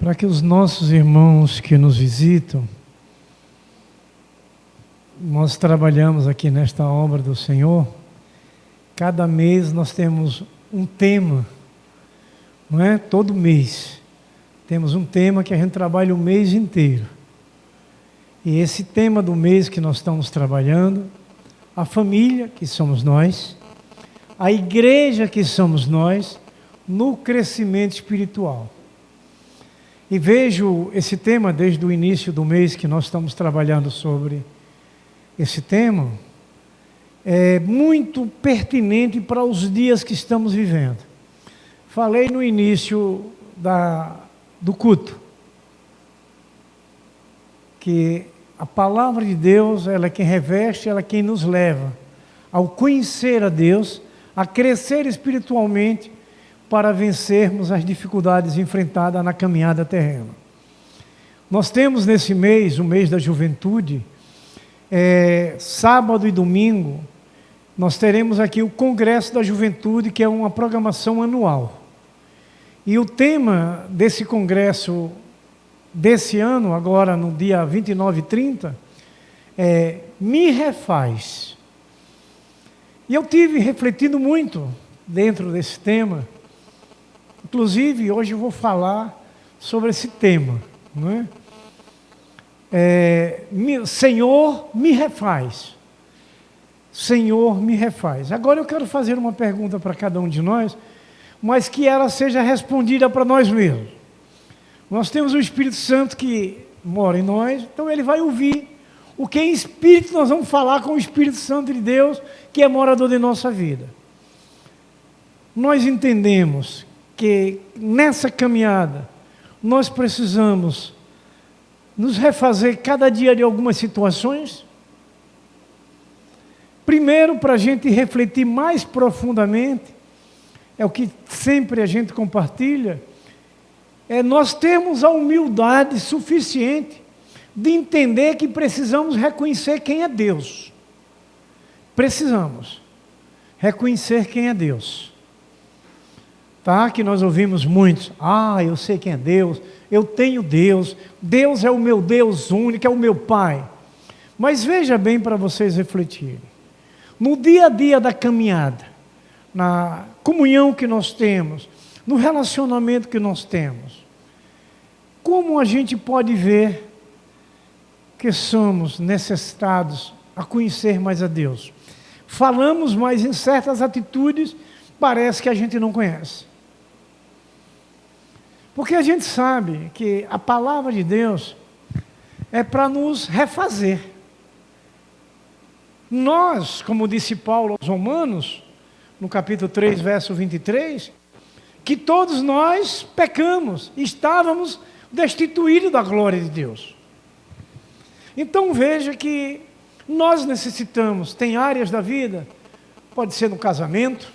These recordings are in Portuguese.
Para que os nossos irmãos que nos visitam, nós trabalhamos aqui nesta obra do Senhor, cada mês nós temos um tema, não é? Todo mês temos um tema que a gente trabalha o mês inteiro. E esse tema do mês que nós estamos trabalhando, a família, que somos nós, a igreja, que somos nós, no crescimento espiritual. E vejo esse tema desde o início do mês que nós estamos trabalhando sobre esse tema, é muito pertinente para os dias que estamos vivendo. Falei no início do culto, que a palavra de Deus, ela é quem reveste, ela é quem nos leva ao conhecer a Deus, a crescer espiritualmente, para vencermos as dificuldades enfrentadas na caminhada terrena. Nós temos nesse mês, o mês da juventude, sábado e domingo, nós teremos aqui o Congresso da Juventude, que é uma programação anual. E o tema desse congresso desse ano, agora no dia 29 e 30, é Me Refaz. E eu tive refletindo muito dentro desse tema. Inclusive, hoje eu vou falar sobre esse tema, não é? Senhor, me refaz. Senhor, me refaz. Agora eu quero fazer uma pergunta para cada um de nós, mas que ela seja respondida para nós mesmos. Nós temos o Espírito Santo que mora em nós, então ele vai ouvir o que em Espírito nós vamos falar com o Espírito Santo de Deus, que é morador de nossa vida. Nós entendemos que nessa caminhada nós precisamos nos refazer cada dia de algumas situações. Primeiro, para a gente refletir mais profundamente, é o que sempre a gente compartilha, nós termos a humildade suficiente de entender que precisamos reconhecer quem é Deus. Precisamos reconhecer quem é Deus. Tá? Que nós ouvimos muitos, eu sei quem é Deus, eu tenho Deus, Deus é o meu Deus único, é o meu Pai. Mas veja bem para vocês refletirem, no dia a dia da caminhada, na comunhão que nós temos, no relacionamento que nós temos, como a gente pode ver que somos necessitados a conhecer mais a Deus? Falamos, mas em certas atitudes parece que a gente não conhece. Porque a gente sabe que a palavra de Deus é para nos refazer. Nós, como disse Paulo aos Romanos, no capítulo 3, verso 23, que todos nós pecamos, estávamos destituídos da glória de Deus. Então veja que nós necessitamos, tem áreas da vida, pode ser no casamento,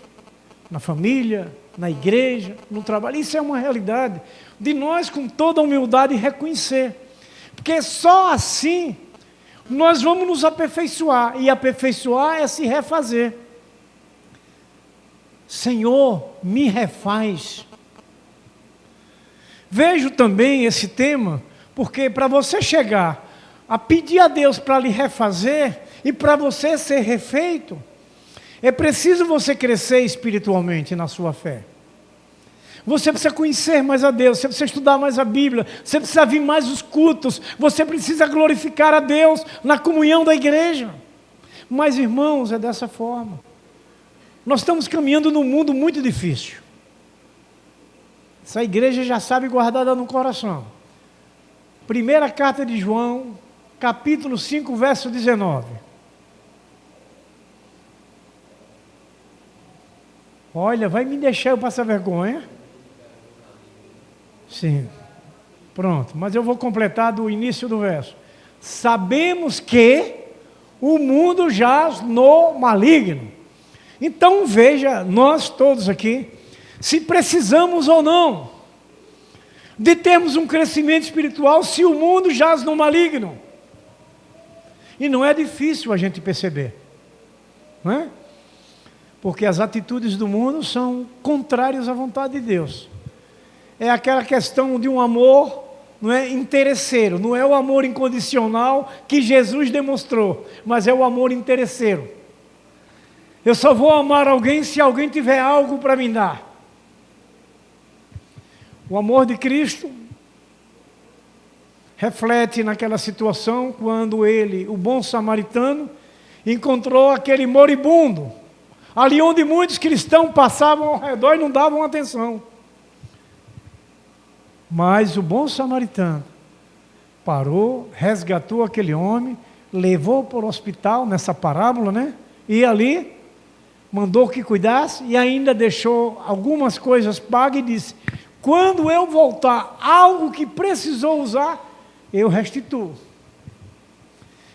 na família, na igreja, no trabalho, isso é uma realidade, de nós com toda a humildade reconhecer, porque só assim nós vamos nos aperfeiçoar, e aperfeiçoar é se refazer. Senhor, me refaz. Vejo também esse tema, porque para você chegar a pedir a Deus para lhe refazer, e para você ser refeito, é preciso você crescer espiritualmente na sua fé. Você precisa conhecer mais a Deus, você precisa estudar mais a Bíblia, você precisa vir mais os cultos, você precisa glorificar a Deus na comunhão da igreja. Mas, irmãos, é dessa forma. Nós estamos caminhando num mundo muito difícil. Essa igreja já sabe guardada no coração. Primeira carta de João, capítulo 5, verso 19. Olha, vai me deixar eu passar vergonha? Sim. Pronto, mas eu vou completar do início do verso. Sabemos que o mundo jaz no maligno. Então veja, nós todos aqui, se precisamos ou não de termos um crescimento espiritual, se o mundo jaz no maligno. E não é difícil a gente perceber, não é? Porque as atitudes do mundo são contrárias à vontade de Deus. é aquela questão de um amor, não é interesseiro, não é o amor incondicional que Jesus demonstrou, mas é o amor interesseiro. Eu só vou amar alguém se alguém tiver algo para me dar. O amor de Cristo reflete naquela situação quando ele, o bom samaritano, encontrou aquele moribundo, ali onde muitos cristãos passavam ao redor e não davam atenção. Mas o bom samaritano parou, resgatou aquele homem, levou para o hospital, nessa parábola, né? E ali mandou que cuidasse e ainda deixou algumas coisas pagas e disse: quando eu voltar, algo que precisou usar, eu restituo.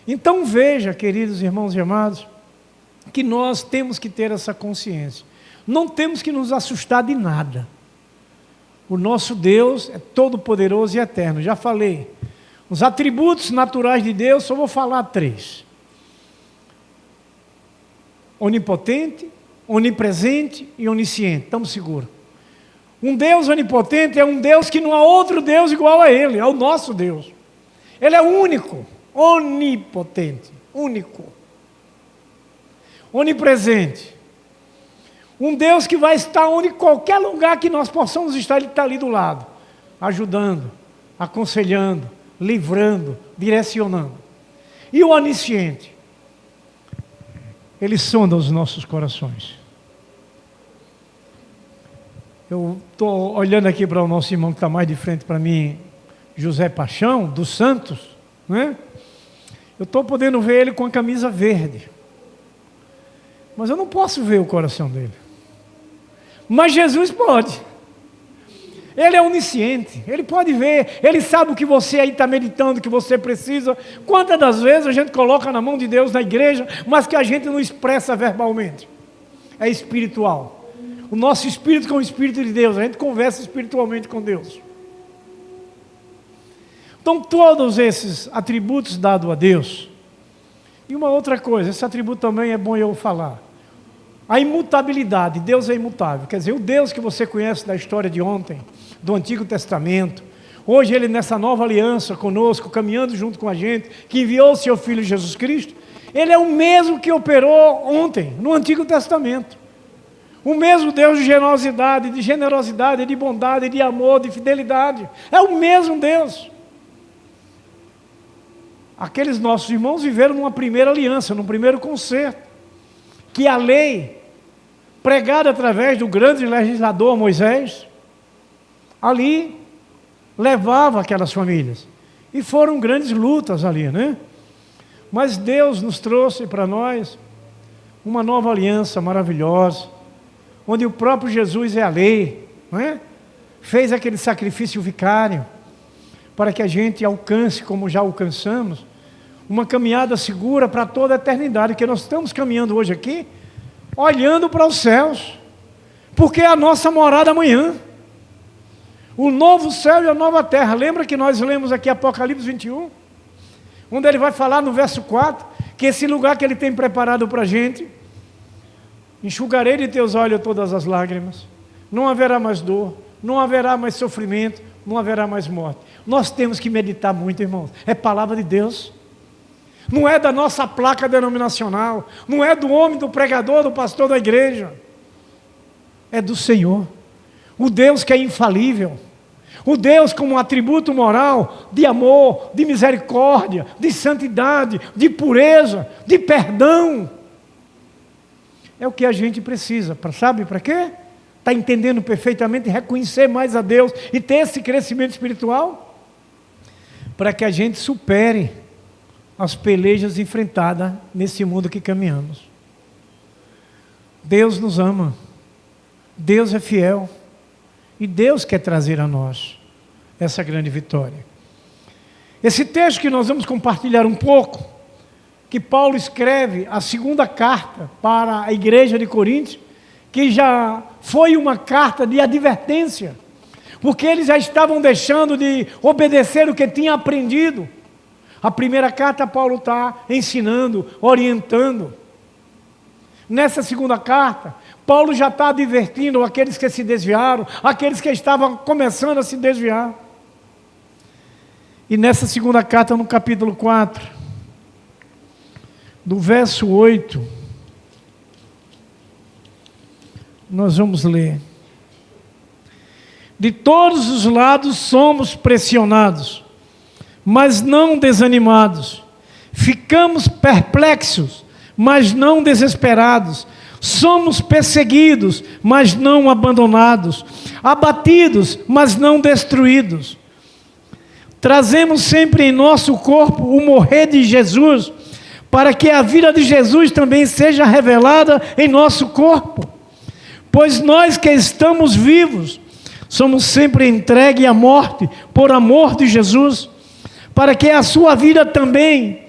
Então veja, queridos irmãos e amados, que nós temos que ter essa consciência. Não temos que nos assustar de nada. O nosso Deus é todo-poderoso e eterno. Já falei. Os atributos naturais de Deus, só vou falar 3. Onipotente, onipresente e onisciente. Estamos seguros. Um Deus onipotente é um Deus que não há outro Deus igual a Ele. É o nosso Deus. Ele é único. Onipotente. Único. Onipresente. Um Deus que vai estar onde qualquer lugar que nós possamos estar, Ele está ali do lado, ajudando, aconselhando, livrando, direcionando. E o onisciente, Ele sonda os nossos corações. Eu estou olhando aqui para o nosso irmão que está mais de frente para mim, José Paixão, dos Santos, né? Eu estou podendo ver ele com a camisa verde, mas eu não posso ver o coração dele. Mas Jesus pode. Ele é onisciente, Ele pode ver, Ele sabe o que você aí está meditando, o que você precisa. Quantas das vezes a gente coloca na mão de Deus na igreja, mas que a gente não expressa verbalmente? É espiritual. O nosso espírito com o Espírito de Deus, a gente conversa espiritualmente com Deus. Então todos esses atributos dados a Deus. E uma outra coisa, esse atributo também é bom eu falar. A imutabilidade, Deus é imutável. Quer dizer, o Deus que você conhece da história de ontem, do Antigo Testamento, hoje Ele nessa nova aliança conosco, caminhando junto com a gente, que enviou o Seu Filho Jesus Cristo, Ele é o mesmo que operou ontem, no Antigo Testamento. O mesmo Deus de generosidade, de bondade, de amor, de fidelidade. É o mesmo Deus. Aqueles nossos irmãos viveram numa primeira aliança, num primeiro concerto, que a lei, pregada através do grande legislador Moisés, ali levava aquelas famílias. E foram grandes lutas ali, né? Mas Deus nos trouxe para nós uma nova aliança maravilhosa, onde o próprio Jesus é a lei, não é? Fez aquele sacrifício vicário, para que a gente alcance, como já alcançamos, uma caminhada segura para toda a eternidade, que nós estamos caminhando hoje aqui, olhando para os céus, porque é a nossa morada amanhã, o novo céu e a nova terra. Lembra que nós lemos aqui Apocalipse 21, onde ele vai falar no verso 4, que esse lugar que ele tem preparado para a gente, enxugarei de teus olhos todas as lágrimas, não haverá mais dor, não haverá mais sofrimento, não haverá mais morte. Nós temos que meditar muito, irmãos, é palavra de Deus. Não é da nossa placa denominacional, não é do homem, do pregador, do pastor da igreja. É do Senhor. O Deus que é infalível. O Deus com um atributo moral de amor, de misericórdia, de santidade, de pureza, de perdão. É o que a gente precisa. Sabe para quê? Está entendendo perfeitamente, reconhecer mais a Deus e ter esse crescimento espiritual? Para que a gente supere as pelejas enfrentadas nesse mundo que caminhamos. Deus nos ama, Deus é fiel, e Deus quer trazer a nós essa grande vitória. Esse texto que nós vamos compartilhar um pouco, que Paulo escreve a segunda carta para a igreja de Corinto, que já foi uma carta de advertência, porque eles já estavam deixando de obedecer o que tinham aprendido. A primeira carta Paulo está ensinando, orientando. Nessa segunda carta, Paulo já está advertindo aqueles que se desviaram, aqueles que estavam começando a se desviar. E nessa segunda carta, no capítulo 4, do verso 8, nós vamos ler: de todos os lados somos pressionados, mas não desanimados. Ficamos perplexos, mas não desesperados. Somos perseguidos, mas não abandonados. Abatidos, mas não destruídos. Trazemos sempre em nosso corpo o morrer de Jesus, para que a vida de Jesus também seja revelada em nosso corpo. Pois nós que estamos vivos, somos sempre entregues à morte por amor de Jesus, para que a sua vida também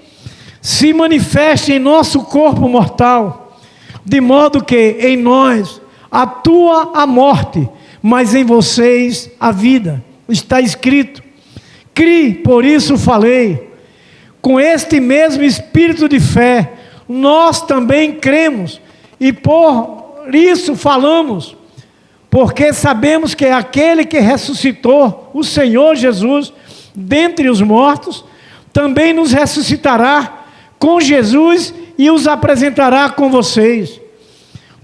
se manifeste em nosso corpo mortal, de modo que em nós atua a morte, mas em vocês a vida. Está escrito: crie, por isso falei. Com este mesmo espírito de fé, nós também cremos, e por isso falamos, porque sabemos que aquele que ressuscitou o Senhor Jesus dentre os mortos, também nos ressuscitará com Jesus e os apresentará com vocês.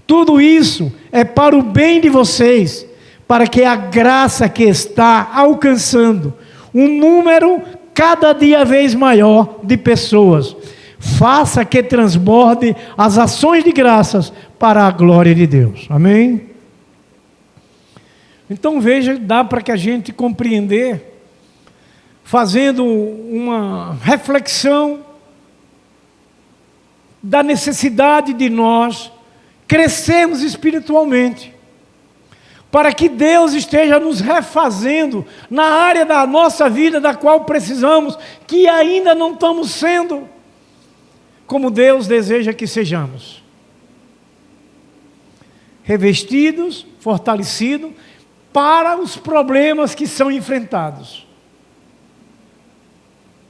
Tudo isso é para o bem de vocês, para que a graça que está alcançando um número cada dia vez maior de pessoas faça que transborde as ações de graças para a glória de Deus. Amém? Então veja, dá para que a gente compreender, fazendo uma reflexão da necessidade de nós crescermos espiritualmente, para que Deus esteja nos refazendo na área da nossa vida da qual precisamos, que ainda não estamos sendo como Deus deseja que sejamos. Revestidos, fortalecidos para os problemas que são enfrentados.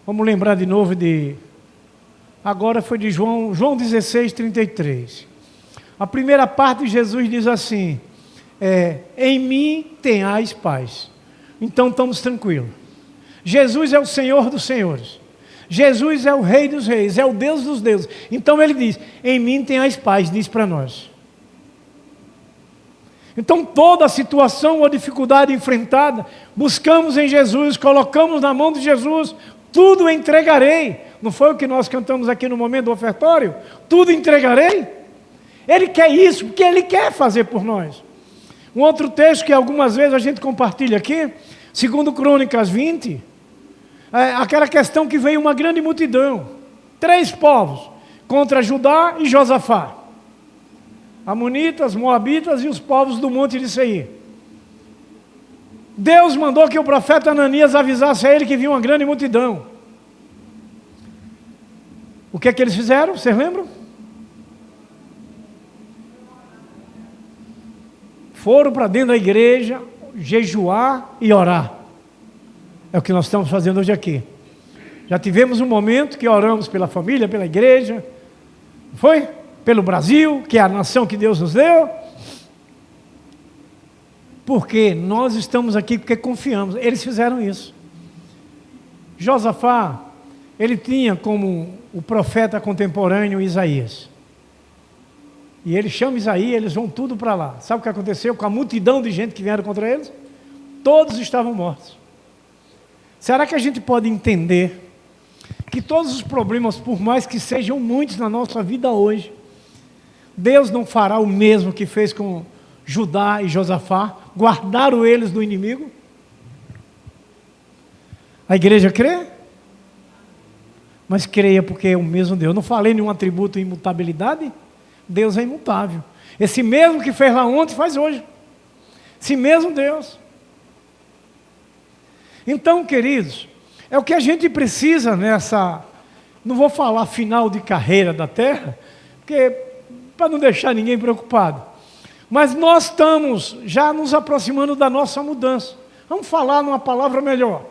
Vamos lembrar de novo agora foi de João 16, 33. A primeira parte de Jesus diz assim: em mim tenhais paz. Então estamos tranquilos. Jesus é o Senhor dos senhores. Jesus é o Rei dos reis, é o Deus dos deuses. Então ele diz: em mim tenhais paz, diz para nós. Então toda a situação ou dificuldade enfrentada, buscamos em Jesus, colocamos na mão de Jesus, tudo entregarei. Não foi o que nós cantamos aqui no momento do ofertório? Tudo entregarei. Ele quer isso, porque Ele quer fazer por nós. Um outro texto que algumas vezes a gente compartilha aqui, segundo Crônicas 20, aquela questão que veio uma grande multidão, 3 povos, contra Judá e Josafá. Amonitas, Moabitas e os povos do monte de Seir. Deus mandou que o profeta Ananias avisasse a ele que vinha uma grande multidão. O que é que eles fizeram? Vocês lembram? Foram para dentro da igreja, jejuar e orar. É o que nós estamos fazendo hoje aqui. Já tivemos um momento que oramos pela família, pela igreja. Foi? Pelo Brasil, que é a nação que Deus nos deu. Porque nós estamos aqui porque confiamos. Eles fizeram isso. Josafá, ele tinha como o profeta contemporâneo Isaías. E ele chama Isaías, eles vão tudo para lá. Sabe o que aconteceu com a multidão de gente que vieram contra eles? Todos estavam mortos. Será que a gente pode entender que todos os problemas, por mais que sejam muitos na nossa vida hoje, Deus não fará o mesmo que fez com Judá e Josafá? Guardaram eles do inimigo? A igreja crê? Mas creia porque é o mesmo Deus. Eu não falei nenhum atributo de imutabilidade? Deus é imutável. Esse mesmo que fez lá ontem, faz hoje. Esse mesmo Deus. Então, queridos, é o que a gente precisa nessa, não vou falar final de carreira da terra, porque para não deixar ninguém preocupado. Mas nós estamos já nos aproximando da nossa mudança. Vamos falar numa palavra melhor.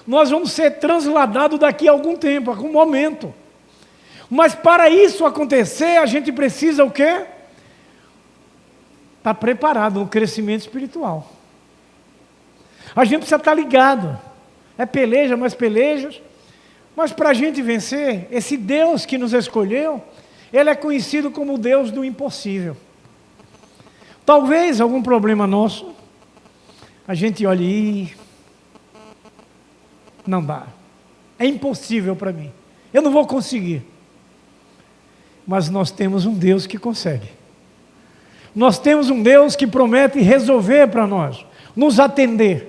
Nós vamos ser transladados daqui a algum tempo, a algum momento. Mas para isso acontecer, a gente precisa o quê? está preparado no crescimento espiritual. A gente precisa estar ligado. É peleja, mais pelejas. Mas para a gente vencer, esse Deus que nos escolheu, Ele é conhecido como o Deus do impossível. Talvez algum problema nosso, a gente olhe e não dá. É impossível para mim. Eu não vou conseguir. Mas nós temos um Deus que consegue. Nós temos um Deus que promete resolver para nós, nos atender.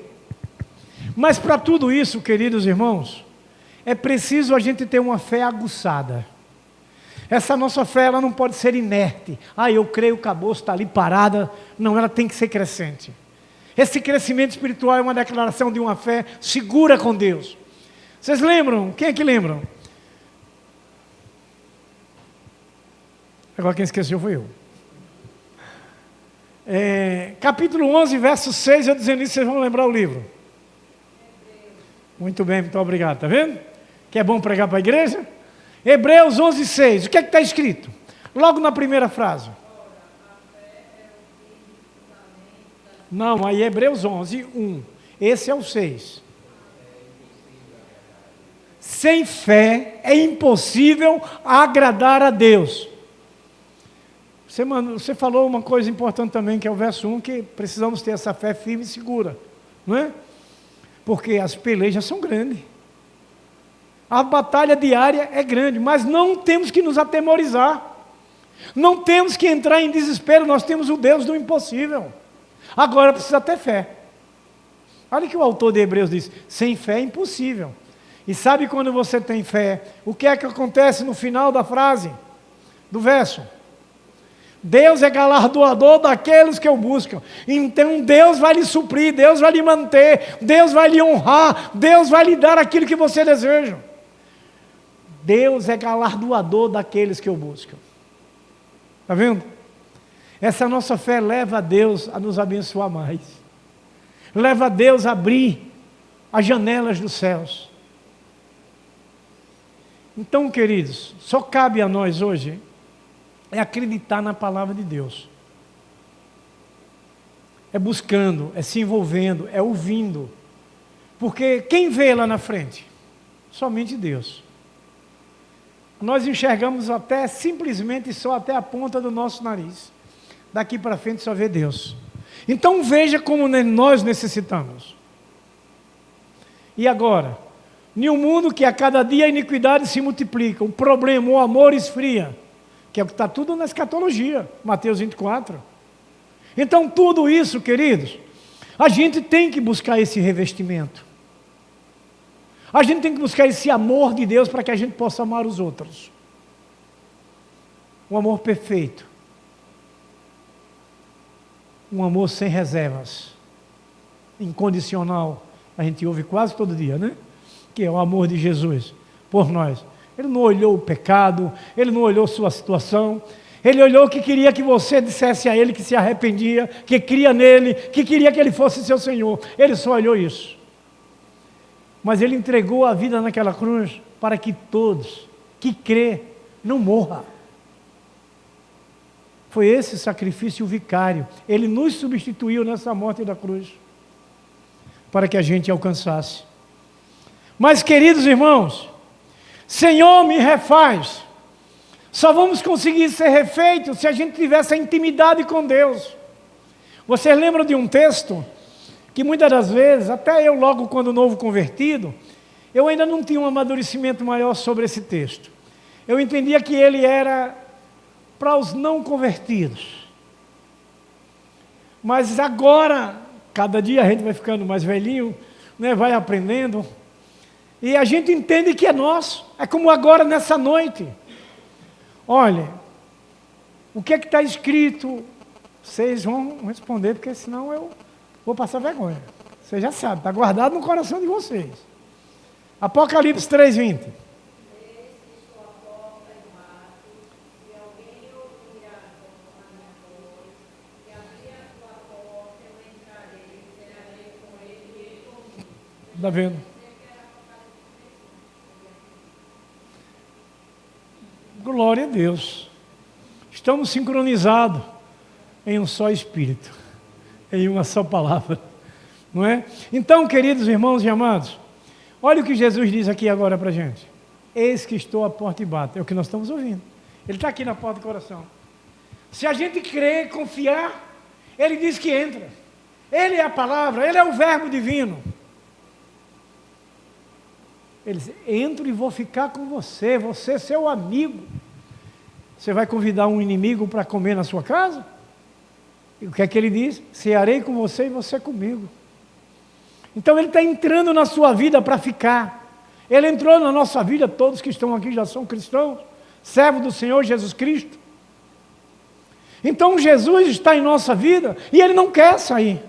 Mas para tudo isso, queridos irmãos, é preciso a gente ter uma fé aguçada. Essa nossa fé, ela não pode ser inerte. Eu creio, acabou, está ali parada. Não, ela tem que ser crescente. Esse crescimento espiritual é uma declaração de uma fé segura com Deus. Vocês lembram? Quem é que lembram? Agora quem esqueceu foi eu. Capítulo 11, verso 6, eu dizendo isso, vocês vão lembrar o livro. Muito bem, muito obrigado. Está vendo? Que é bom pregar para a igreja? Hebreus 11, 6. O que é que está escrito? Logo na primeira frase. Não, aí Hebreus 11, 1. Esse é o 6. Sem fé é impossível agradar a Deus. Você falou uma coisa importante também, que é o verso 1, que precisamos ter essa fé firme e segura. Não é? Porque as pelejas são grandes. A batalha diária é grande, mas não temos que nos atemorizar. Não temos que entrar em desespero, nós temos o Deus do impossível. Agora precisa ter fé. Olha o que o autor de Hebreus diz: sem fé é impossível. E sabe quando você tem fé, o que é que acontece no final da frase, do verso? Deus é galardoador daqueles que o buscam. Então Deus vai lhe suprir, Deus vai lhe manter, Deus vai lhe honrar, Deus vai lhe dar aquilo que você deseja. Deus é galardoador daqueles que o buscam. Está vendo? Essa nossa fé leva a Deus a nos abençoar mais. Leva a Deus a abrir as janelas dos céus. Então, queridos, só cabe a nós hoje é acreditar na palavra de Deus. É buscando, é se envolvendo, é ouvindo. Porque quem vê lá na frente? Somente Deus. Nós enxergamos até, simplesmente só até a ponta do nosso nariz. Daqui para frente só vê Deus. Então veja como nós necessitamos. E agora? Em um mundo que a cada dia a iniquidade se multiplica, o problema, o amor esfria, que é o que está tudo na escatologia, Mateus 24. Então tudo isso, queridos, a gente tem que buscar esse revestimento. A gente tem que buscar esse amor de Deus para que a gente possa amar os outros. Um amor perfeito. Um amor sem reservas. Incondicional. A gente ouve quase todo dia, né? Que é o amor de Jesus por nós. Ele não olhou o pecado, Ele não olhou sua situação, Ele olhou que queria que você dissesse a Ele que se arrependia, que cria nele, que queria que Ele fosse seu Senhor. Ele só olhou isso. Mas Ele entregou a vida naquela cruz para que todos que crê não morra. Foi esse sacrifício vicário. Ele nos substituiu nessa morte da cruz para que a gente alcançasse. Mas, queridos irmãos, Senhor, me refaz. Só vamos conseguir ser refeitos se a gente tiver essa intimidade com Deus. Vocês lembram de um texto que muitas das vezes, até eu logo quando novo convertido, eu ainda não tinha um amadurecimento maior sobre esse texto. Eu entendia que ele era para os não convertidos. Mas agora, cada dia a gente vai ficando mais velhinho, né, vai aprendendo, e a gente entende que é nosso. É como agora nessa noite. Olha, o que é que está escrito? Vocês vão responder, porque senão eu vou passar vergonha. Você já sabe, está guardado no coração de vocês. Apocalipse 3:20. Está vendo? Glória a Deus. Estamos sincronizados. em um só Espírito, em uma só palavra, não é? Então, queridos irmãos e amados, olha o que Jesus diz aqui agora para a gente. Eis que estou à porta e bato. É o que nós estamos ouvindo. Ele está aqui na porta do coração. Se a gente crer, confiar, Ele diz que entra. Ele é a palavra, Ele é o verbo divino. Ele diz, entro e vou ficar com você, você é seu amigo. Você vai convidar um inimigo para comer na sua casa? E o que é que Ele diz? Cearei com você e você comigo. Então Ele está entrando na sua vida para ficar. Ele entrou na nossa vida, todos que estão aqui já são cristãos, servos do Senhor Jesus Cristo. Então Jesus está em nossa vida e Ele não quer sair.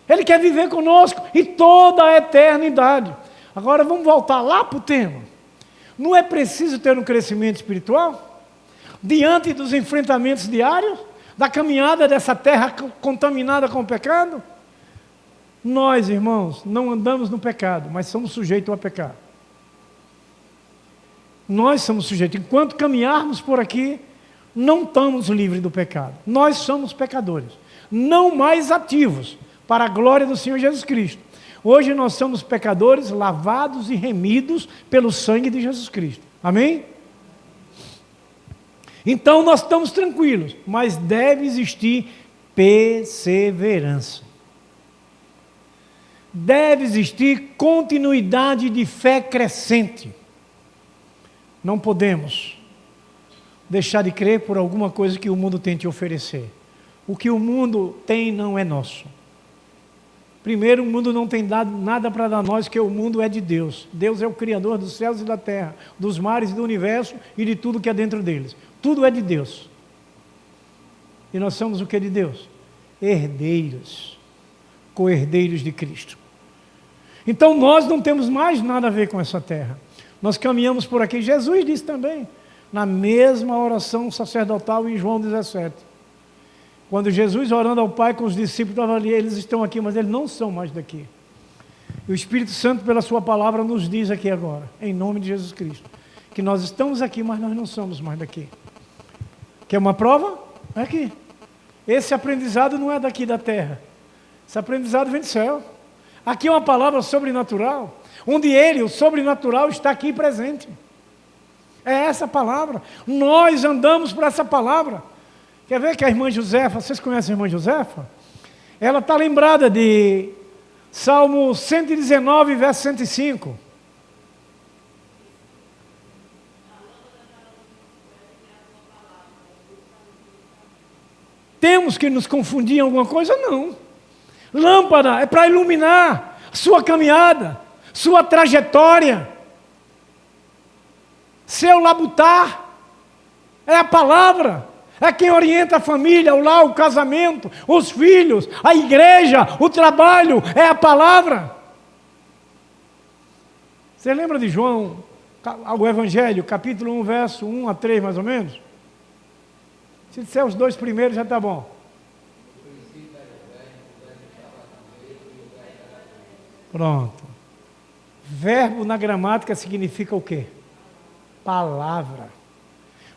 Ele quer viver conosco e toda a eternidade. Agora vamos voltar lá para o tema. Não é preciso ter um crescimento espiritual? Diante dos enfrentamentos diários, da caminhada dessa terra contaminada com o pecado? Nós, irmãos, não andamos no pecado, mas somos sujeitos a pecar. Nós somos sujeitos. Enquanto caminharmos por aqui, não estamos livres do pecado. Nós somos pecadores, não mais ativos, para a glória do Senhor Jesus Cristo. Hoje nós somos pecadores lavados e remidos pelo sangue de Jesus Cristo. Amém? Então nós estamos tranquilos, mas deve existir perseverança. Deve existir continuidade de fé crescente. Não podemos deixar de crer por alguma coisa que o mundo tem te oferecer. O que o mundo tem não é nosso. Primeiro, o mundo não tem dado nada para dar nós, que o mundo é de Deus. Deus é o Criador dos céus e da terra, dos mares e do universo e de tudo que é dentro deles. Tudo é de Deus. E nós somos o que é de Deus? Herdeiros, co-herdeiros de Cristo. Então nós não temos mais nada a ver com essa terra. Nós caminhamos por aqui. Jesus disse também, na mesma oração sacerdotal em João 17. Quando Jesus orando ao Pai com os discípulos, estava ali, eles estão aqui, mas eles não são mais daqui. E o Espírito Santo, pela sua palavra, nos diz aqui agora, em nome de Jesus Cristo, que nós estamos aqui, mas nós não somos mais daqui. Quer uma prova? É aqui. Esse aprendizado não é daqui da terra. Esse aprendizado vem do céu. Aqui é uma palavra sobrenatural, onde Ele, o sobrenatural, está aqui presente. É essa palavra. Nós andamos por essa palavra. Quer ver que a irmã Josefa, vocês conhecem a irmã Josefa? Ela está lembrada de Salmo 119, verso 105. Temos que nos confundir em alguma coisa? Não. Lâmpada é para iluminar sua caminhada, sua trajetória. Seu labutar é a palavra. É quem orienta a família, o lar, o casamento, os filhos, a igreja, o trabalho, é a palavra. Você lembra de João, o Evangelho, capítulo 1, verso 1 a 3, mais ou menos? Se disser os dois primeiros, já está bom. Pronto. Verbo na gramática significa o quê? Palavra.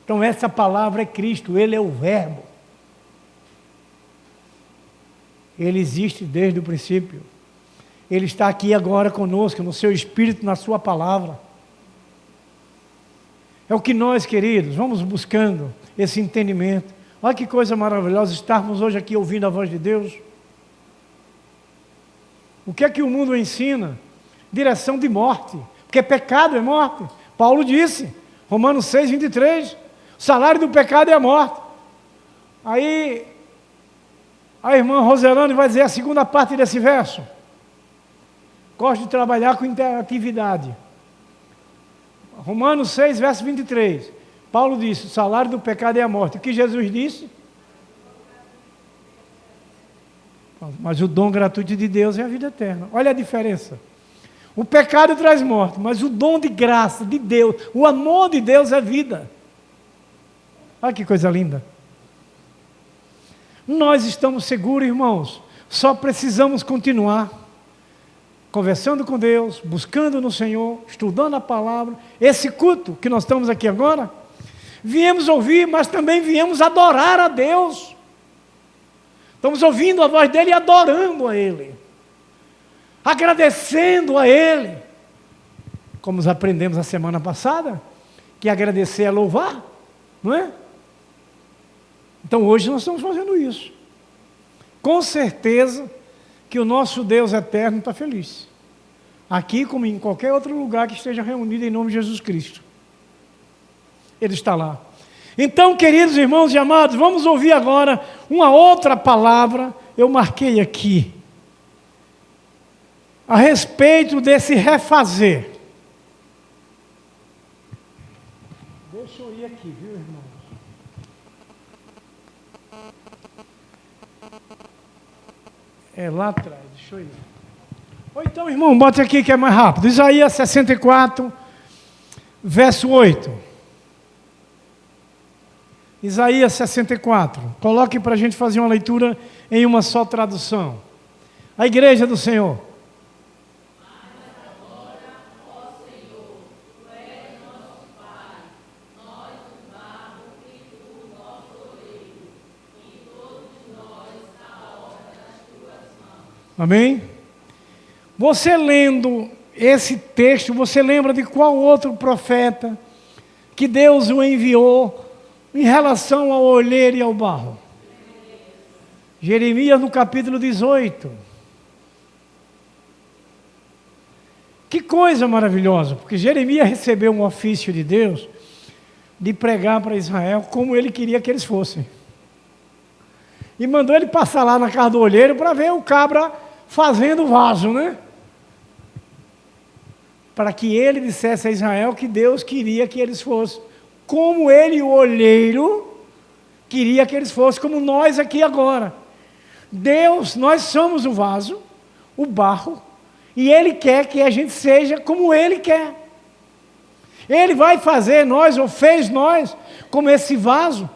Então essa palavra é Cristo, Ele é o verbo. Ele existe desde o princípio. Ele está aqui agora conosco, no seu Espírito, na sua palavra. É o que nós, queridos, vamos buscando esse entendimento. Olha que coisa maravilhosa estarmos hoje aqui ouvindo a voz de Deus. O que é que o mundo ensina? Direção de morte, porque pecado é morte. Paulo disse, Romanos 6, 23, o salário do pecado é a morte. Aí, a irmã Roselane vai dizer a segunda parte desse verso. Gosto de trabalhar com interatividade. Romanos 6, verso 23. Paulo disse, o salário do pecado é a morte. O que Jesus disse? Mas o dom gratuito de Deus é a vida eterna. Olha a diferença. O pecado traz morte, mas o dom de graça de Deus, o amor de Deus é vida. Olha que coisa linda. Nós estamos seguros, irmãos. Só precisamos continuar conversando com Deus, buscando no Senhor, estudando a palavra. Esse culto que nós estamos aqui agora, viemos ouvir, mas também viemos adorar a Deus. Estamos ouvindo a voz dele e adorando a ele, agradecendo a ele. Como nós aprendemos a semana passada, que agradecer é louvar, não é? Então hoje nós estamos fazendo isso. Com certeza que o nosso Deus eterno está feliz. Aqui como em qualquer outro lugar que esteja reunido em nome de Jesus Cristo. Ele está lá. Então, queridos irmãos e amados, vamos ouvir agora uma outra palavra, eu marquei aqui, a respeito desse refazer. Deixa eu ir aqui, viu, irmãos? É lá atrás, deixa eu ir. Ou então, irmão, bote aqui que é mais rápido. Isaías 64, verso 8. Isaías 64. Coloque para a gente fazer uma leitura em uma só tradução. A igreja do Senhor. Amém? Você lendo esse texto, você lembra de qual outro profeta que Deus o enviou em relação ao olheiro e ao barro? Jeremias no capítulo 18. Que coisa maravilhosa, porque Jeremias recebeu um ofício de Deus de pregar para Israel como ele queria que eles fossem. E mandou ele passar lá na casa do olheiro para ver o cabra fazendo vaso, né? Para que ele dissesse a Israel que Deus queria que eles fossem. Como ele, o olheiro, queria que eles fossem, como nós aqui agora. Deus, nós somos o vaso, o barro, e Ele quer que a gente seja como Ele quer. Ele vai fazer nós, ou fez nós, como esse vaso,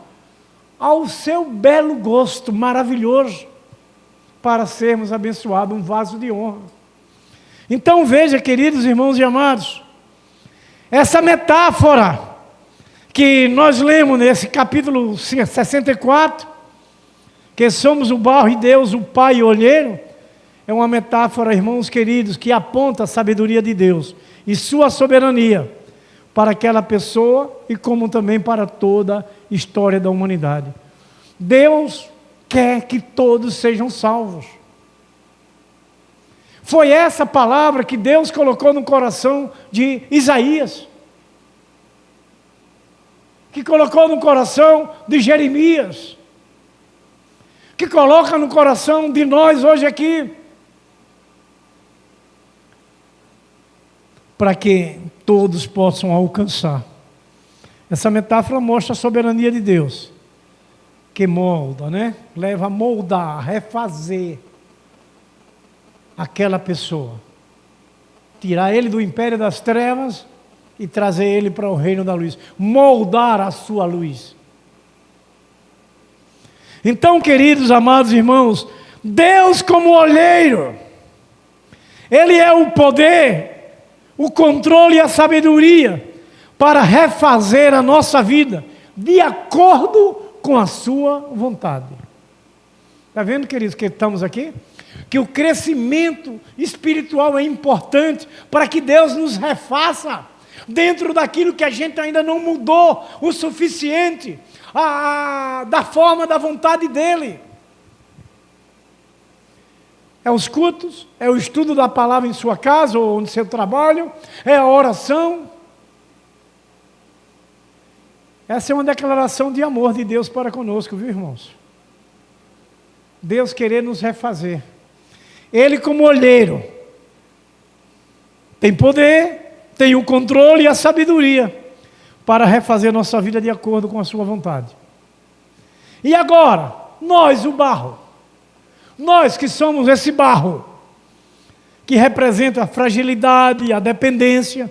ao seu belo gosto, maravilhoso, para sermos abençoados, um vaso de honra. Então veja, queridos irmãos e amados, essa metáfora que nós lemos nesse capítulo 64, que somos o barro e Deus o Pai e olheiro, é uma metáfora, irmãos queridos, que aponta a sabedoria de Deus e sua soberania para aquela pessoa e como também para toda a história da humanidade. Deus quer que todos sejam salvos. Foi essa palavra que Deus colocou no coração de Isaías, que colocou no coração de Jeremias, que coloca no coração de nós hoje aqui, para que todos possam alcançar. Essa metáfora mostra a soberania de Deus, que molda, né? Leva a moldar, a refazer aquela pessoa, tirar ele do império das trevas e trazer ele para o reino da luz, moldar a sua luz. Então, queridos, amados irmãos, Deus como olheiro, Ele é o poder, o controle e a sabedoria para refazer a nossa vida de acordo com a sua vontade. Está vendo, queridos, que estamos aqui? Que o crescimento espiritual é importante para que Deus nos refaça dentro daquilo que a gente ainda não mudou o suficiente, da forma da vontade dEle. É os cultos, é o estudo da palavra em sua casa ou no seu trabalho, é a oração. Essa é uma declaração de amor de Deus para conosco, viu, irmãos? Deus querer nos refazer. Ele como olheiro tem poder, tem o controle e a sabedoria para refazer nossa vida de acordo com a sua vontade. E agora, nós o barro, nós que somos esse barro, que representa a fragilidade, a dependência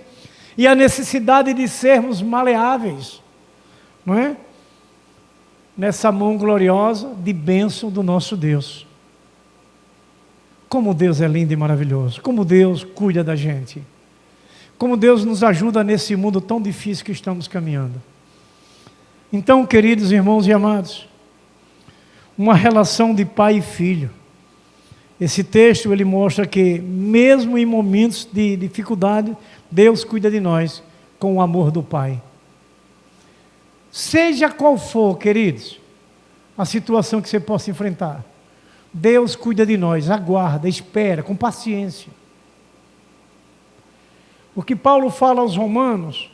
e a necessidade de sermos maleáveis, não é? Nessa mão gloriosa de bênção do nosso Deus. Como Deus é lindo e maravilhoso, como Deus cuida da gente, como Deus nos ajuda nesse mundo tão difícil que estamos caminhando. Então, queridos irmãos e amados, uma relação de pai e filho. Esse texto ele mostra que, mesmo em momentos de dificuldade, Deus cuida de nós com o amor do Pai. Seja qual for, queridos, a situação que você possa enfrentar, Deus cuida de nós, aguarda, espera, com paciência. O que Paulo fala aos Romanos,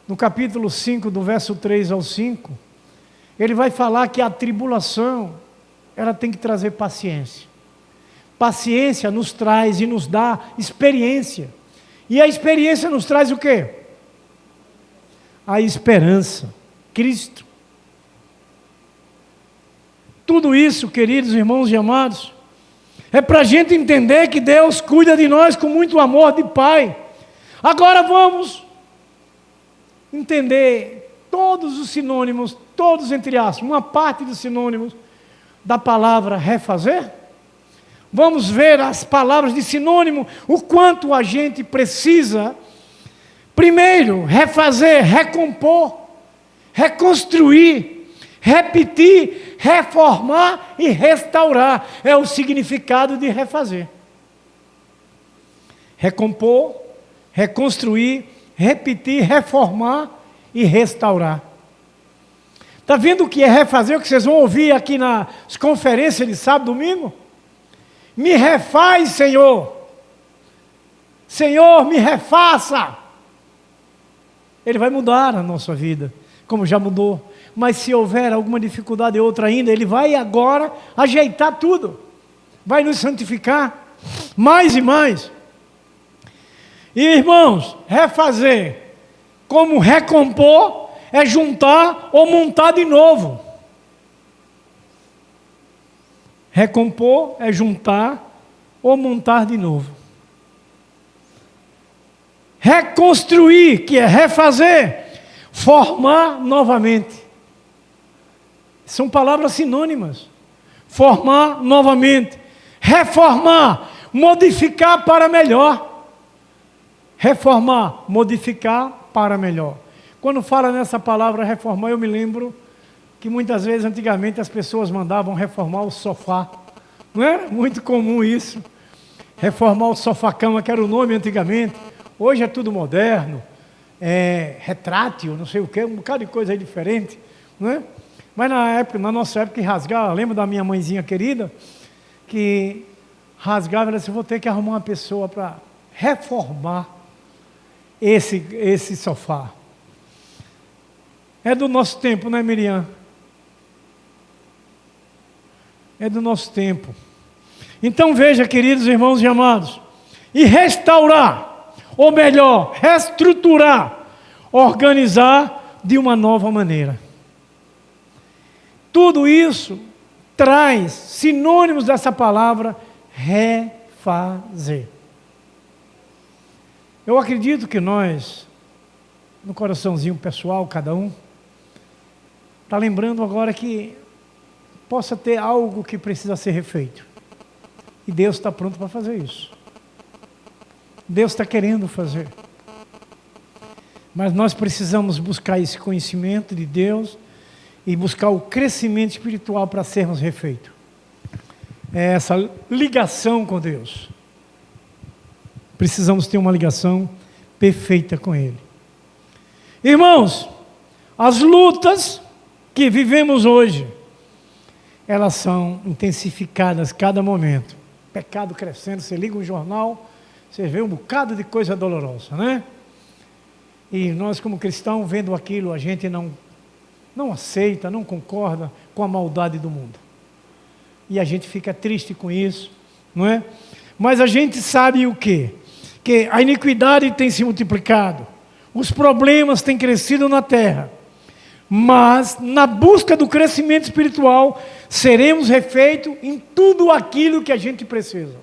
no capítulo 5, do verso 3 ao 5, ele vai falar que a tribulação, ela tem que trazer paciência. Paciência nos traz e nos dá experiência. E a experiência nos traz o quê? A esperança. Cristo. Tudo isso, queridos irmãos e amados, é para a gente entender que Deus cuida de nós com muito amor de Pai. Agora vamos entender todos os sinônimos, todos entre aspas, uma parte dos sinônimos da palavra refazer. Vamos ver as palavras de sinônimo, o quanto a gente precisa. Primeiro, refazer, recompor, reconstruir, repetir, reformar e restaurar. É o significado de refazer. Recompor, reconstruir, repetir, reformar e restaurar. Está vendo o que é refazer, o que vocês vão ouvir aqui nas conferências de sábado e domingo? Me refaz, Senhor. Senhor, me refaça. Ele vai mudar a nossa vida, como já mudou. Mas se houver alguma dificuldade ou outra ainda, Ele vai agora ajeitar tudo. Vai nos santificar mais e mais. E irmãos, refazer, como recompor, é juntar ou montar de novo. Recompor é juntar ou montar de novo. Reconstruir, que é refazer, formar novamente. São palavras sinônimas. Formar novamente. Reformar, modificar para melhor. Reformar, modificar para melhor. Quando fala nessa palavra reformar, eu me lembro que muitas vezes, antigamente, as pessoas mandavam reformar o sofá. Não era muito comum isso. Reformar o sofá-cama, que era o nome antigamente. Hoje é tudo moderno, retrátil, não sei o quê, um bocado de coisa aí diferente. Não é? Mas na nossa época, rasgava, lembro da minha mãezinha querida, que rasgava, ela disse, vou ter que arrumar uma pessoa para reformar esse sofá. É do nosso tempo, não é, Miriam? É do nosso tempo. Então veja, queridos irmãos e amados, e restaurar, ou melhor, reestruturar, organizar de uma nova maneira. Tudo isso traz sinônimos dessa palavra, refazer. Eu acredito que nós, no coraçãozinho pessoal, cada um, está lembrando agora que possa ter algo que precisa ser refeito. E Deus está pronto para fazer isso. Deus está querendo fazer. Mas nós precisamos buscar esse conhecimento de Deus e buscar o crescimento espiritual para sermos refeitos. É essa ligação com Deus. Precisamos ter uma ligação perfeita com Ele. Irmãos, as lutas que vivemos hoje, elas são intensificadas cada momento. Pecado crescendo, você liga um jornal, você vê um bocado de coisa dolorosa, né? E nós como cristãos, vendo aquilo, a gente não aceita, não concorda com a maldade do mundo. E a gente fica triste com isso, não é? Mas a gente sabe o quê? Que a iniquidade tem se multiplicado, os problemas têm crescido na terra, mas na busca do crescimento espiritual, seremos refeitos em tudo aquilo que a gente precisa.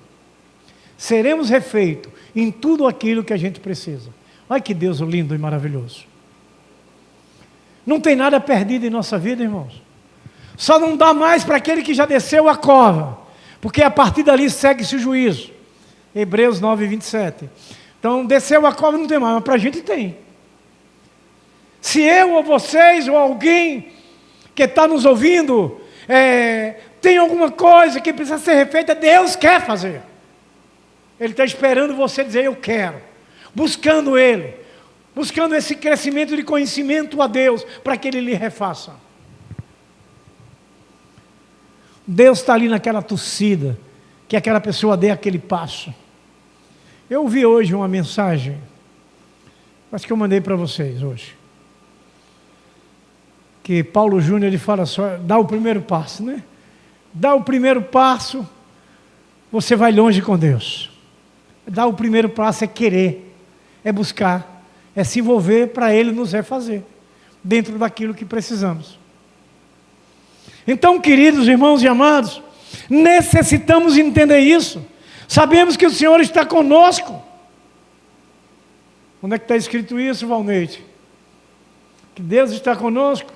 Seremos refeitos em tudo aquilo que a gente precisa. Olha que Deus lindo e maravilhoso. Não tem nada perdido em nossa vida, irmãos. Só não dá mais para aquele que já desceu a cova, porque a partir dali segue-se o juízo. Hebreus 9, 27. Então, desceu a cova não tem mais, mas para a gente tem. Se eu ou vocês ou alguém que está nos ouvindo tem alguma coisa que precisa ser refeita, Deus quer fazer. Ele está esperando você dizer, eu quero. Buscando Ele. Buscando esse crescimento de conhecimento a Deus, para que Ele lhe refaça. Deus está ali naquela torcida, que aquela pessoa dê aquele passo. Eu ouvi hoje uma mensagem, acho que eu mandei para vocês hoje, que Paulo Júnior ele fala só, dá o primeiro passo, né? Dá o primeiro passo, você vai longe com Deus. Dar o primeiro passo é querer, é buscar, é se envolver para Ele nos refazer, dentro daquilo que precisamos. Então, queridos irmãos e amados, necessitamos entender isso. Sabemos que o Senhor está conosco. Onde é que está escrito isso, Valneide? Que Deus está conosco?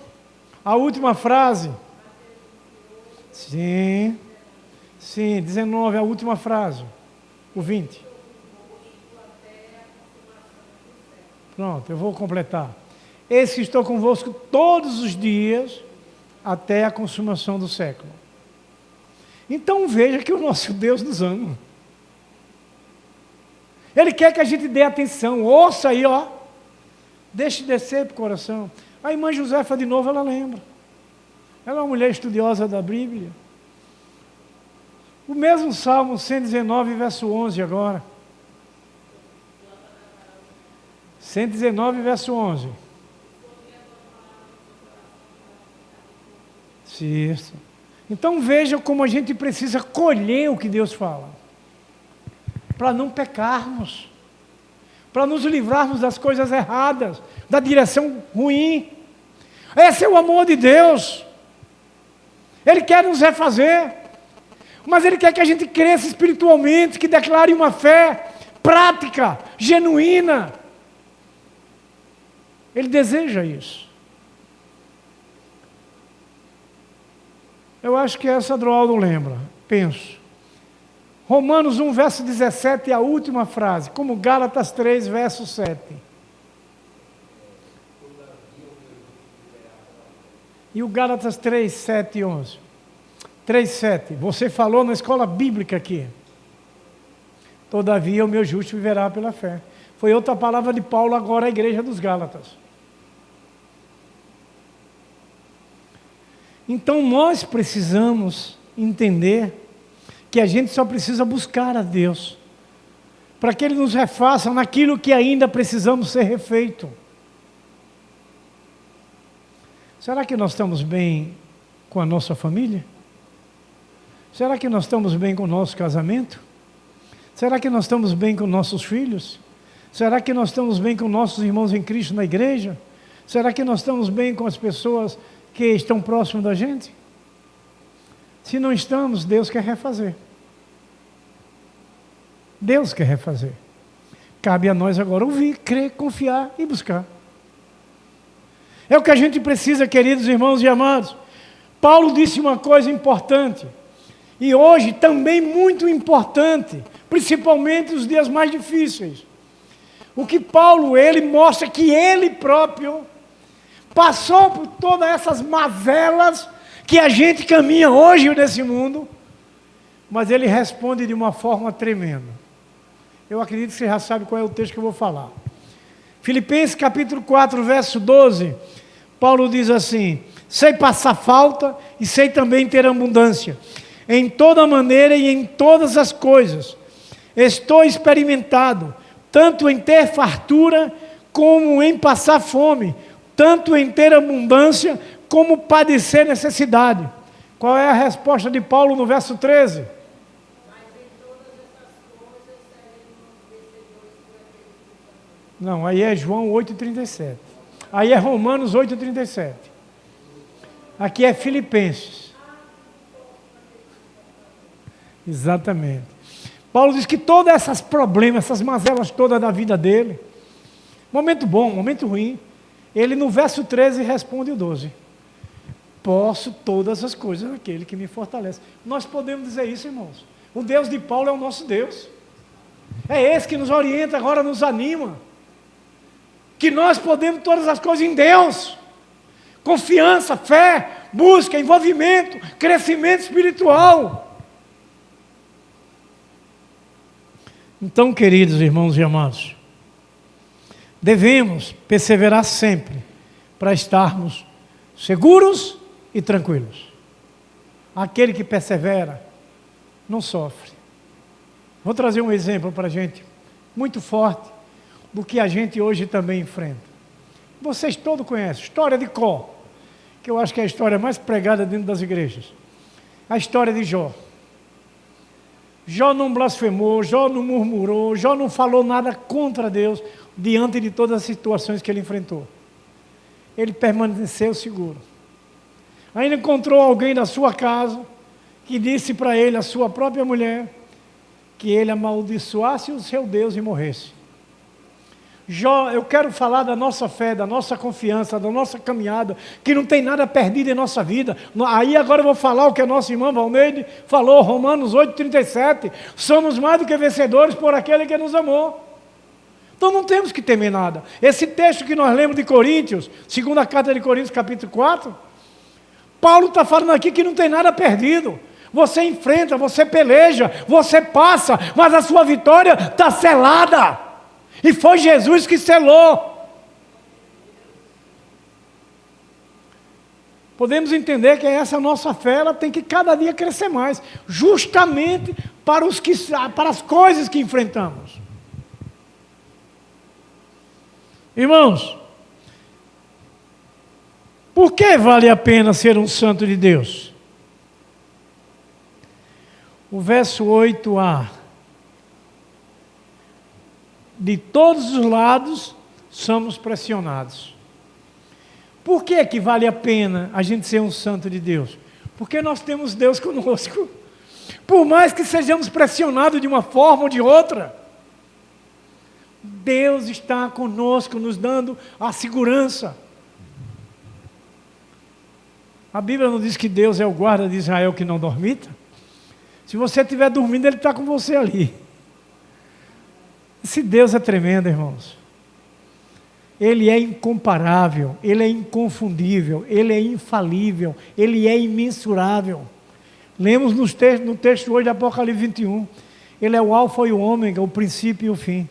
A última frase. Sim, 19, a última frase. O 20. Pronto, eu vou completar. Eis que estou convosco todos os dias, até a consumação do século. Então veja que o nosso Deus nos ama. Ele quer que a gente dê atenção, ouça aí, ó. Deixe descer para o coração. A irmã Josefa, de novo, ela lembra. Ela é uma mulher estudiosa da Bíblia. O mesmo Salmo 119, verso 11 agora. 119, verso 11. Isso. Então veja como a gente precisa colher o que Deus fala. Para não pecarmos. Para nos livrarmos das coisas erradas, da direção ruim. Esse é o amor de Deus. Ele quer nos refazer. Mas Ele quer que a gente cresça espiritualmente, que declare uma fé prática, genuína. Ele deseja isso. Eu acho que essa Adroaldo lembra, penso. Romanos 1, verso 17 é a última frase, como Gálatas 3, verso 7. E o Gálatas 3, 7 e 11. 3, 7. Você falou na escola bíblica aqui. Todavia o meu justo viverá pela fé. Foi outra palavra de Paulo agora à igreja dos Gálatas. Então nós precisamos entender que a gente só precisa buscar a Deus, para que Ele nos refaça naquilo que ainda precisamos ser refeito. Será que nós estamos bem com a nossa família? Será que nós estamos bem com o nosso casamento? Será que nós estamos bem com nossos filhos? Será que nós estamos bem com nossos irmãos em Cristo na igreja? Será que nós estamos bem com as pessoas que estão próximas da gente? Se não estamos, Deus quer refazer. Deus quer refazer. Cabe a nós agora ouvir, crer, confiar e buscar. É o que a gente precisa, queridos irmãos e amados. Paulo disse uma coisa importante, e hoje também muito importante, principalmente nos dias mais difíceis. O que Paulo, ele mostra que ele próprio passou por todas essas mazelas que a gente caminha hoje nesse mundo, mas ele responde de uma forma tremenda. Eu acredito que você já sabe qual é o texto que eu vou falar. Filipenses capítulo 4, verso 12, Paulo diz assim: sei passar falta e sei também ter abundância, em toda maneira e em todas as coisas. Estou experimentado, tanto em ter fartura, como em passar fome, tanto em ter abundância, como padecer necessidade. Qual é a resposta de Paulo no verso 13? Não, aí é João 8,37. Aí é Romanos 8,37. Aqui é Filipenses. Exatamente. Paulo diz que todos esses problemas, essas mazelas todas da vida dele, momento bom, momento ruim, ele no verso 13 responde o 12. Posso todas as coisas naquele que me fortalece. Nós podemos dizer isso, irmãos. O Deus de Paulo é o nosso Deus. É esse que nos orienta agora, nos anima. Que nós podemos todas as coisas em Deus. Confiança, fé, busca, envolvimento, crescimento espiritual. Então, queridos irmãos e amados, devemos perseverar sempre para estarmos seguros e tranquilos. Aquele que persevera não sofre. Vou trazer um exemplo para a gente, muito forte, do que a gente hoje também enfrenta. Vocês todos conhecem, história de Có, que eu acho que é a história mais pregada dentro das igrejas. A história de Jó. Jó não blasfemou, Jó não murmurou, Jó não falou nada contra Deus diante de todas as situações que ele enfrentou. Ele permaneceu seguro. Ainda encontrou alguém da sua casa que disse para ele, a sua própria mulher, que ele amaldiçoasse o seu Deus e morresse. Jó, eu quero falar da nossa fé, da nossa confiança, da nossa caminhada, que não tem nada perdido em nossa vida. Aí agora eu vou falar o que a nossa irmã Valneide falou, Romanos 8,37, somos mais do que vencedores por aquele que nos amou. Então não temos que temer nada. Esse texto que nós lemos de Coríntios, segunda carta de Coríntios, capítulo 4, Paulo está falando aqui que não tem nada perdido. Você enfrenta, você peleja, você passa, mas a sua vitória está selada. E foi Jesus que selou. Podemos entender que essa nossa fé ela tem que cada dia crescer mais, justamente para as coisas que enfrentamos. Irmãos, por que vale a pena ser um santo de Deus? O verso 8a. De todos os lados somos pressionados. Por que que vale a pena a gente ser um santo de Deus? Porque nós temos Deus conosco. Por mais que sejamos pressionados de uma forma ou de outra, Deus está conosco, nos dando a segurança. A Bíblia não diz que Deus é o guarda de Israel que não dormita? Se você estiver dormindo, Ele está com você ali. Esse Deus é tremendo, irmãos. Ele é incomparável, Ele é inconfundível, Ele é infalível, Ele é imensurável. Lemos no texto hoje de Apocalipse 21. Ele é o alfa e o ômega, o princípio e o fim.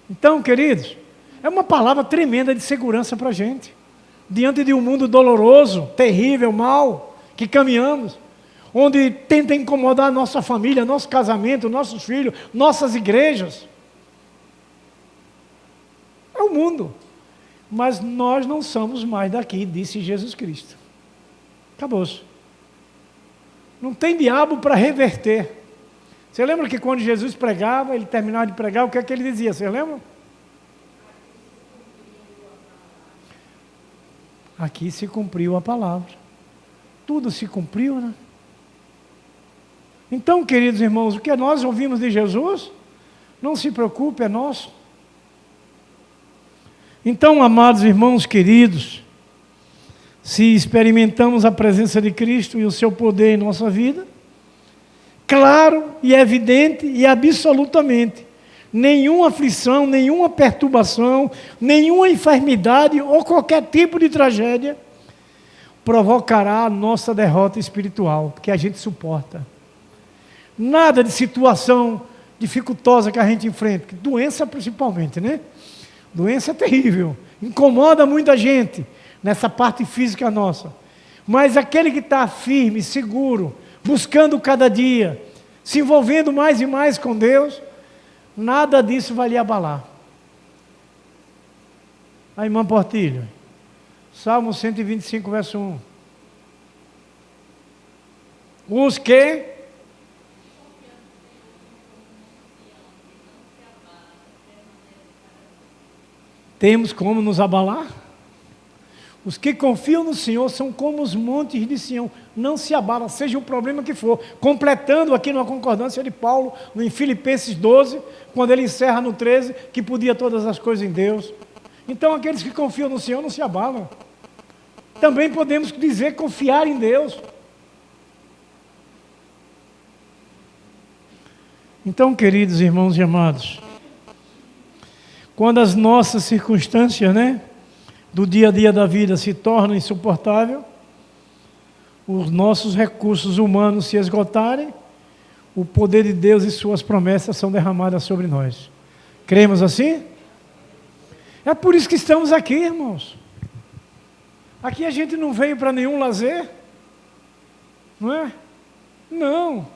Então, queridos, é uma palavra tremenda de segurança para a gente. Diante de um mundo doloroso, terrível, mau, que caminhamos, onde tenta incomodar a nossa família, nosso casamento, nossos filhos, nossas igrejas. É o mundo. Mas nós não somos mais daqui, disse Jesus Cristo. Acabou-se. Não tem diabo para reverter. Você lembra que quando Jesus pregava, ele terminava de pregar, o que é que ele dizia? Você lembra? Aqui se cumpriu a palavra. Tudo se cumpriu, né? Então, queridos irmãos, o que nós ouvimos de Jesus, não se preocupe, é nosso. Então, amados irmãos queridos, se experimentamos a presença de Cristo e o seu poder em nossa vida, claro e evidente e absolutamente, nenhuma aflição, nenhuma perturbação, nenhuma enfermidade ou qualquer tipo de tragédia provocará a nossa derrota espiritual, porque a gente suporta. Nada de situação dificultosa que a gente enfrenta, doença principalmente, né? Doença é terrível, incomoda muita gente nessa parte física nossa. Mas aquele que está firme, seguro, buscando cada dia, se envolvendo mais e mais com Deus, nada disso vai lhe abalar. A irmã Portilho, Salmo 125, verso 1. Os que temos como nos abalar? Os que confiam no Senhor são como os montes de Sião, não se abalam, seja o problema que for. Completando aqui numa concordância de Paulo, em Filipenses 12, quando ele encerra no 13, que podia todas as coisas em Deus. Então aqueles que confiam no Senhor não se abalam. Também podemos dizer confiar em Deus. Então, queridos irmãos e amados, quando as nossas circunstâncias, do dia a dia da vida se torna insuportável, os nossos recursos humanos se esgotarem, o poder de Deus e suas promessas são derramadas sobre nós. Cremos assim? É por isso que estamos aqui, irmãos. Aqui a gente não veio para nenhum lazer, não é? Não.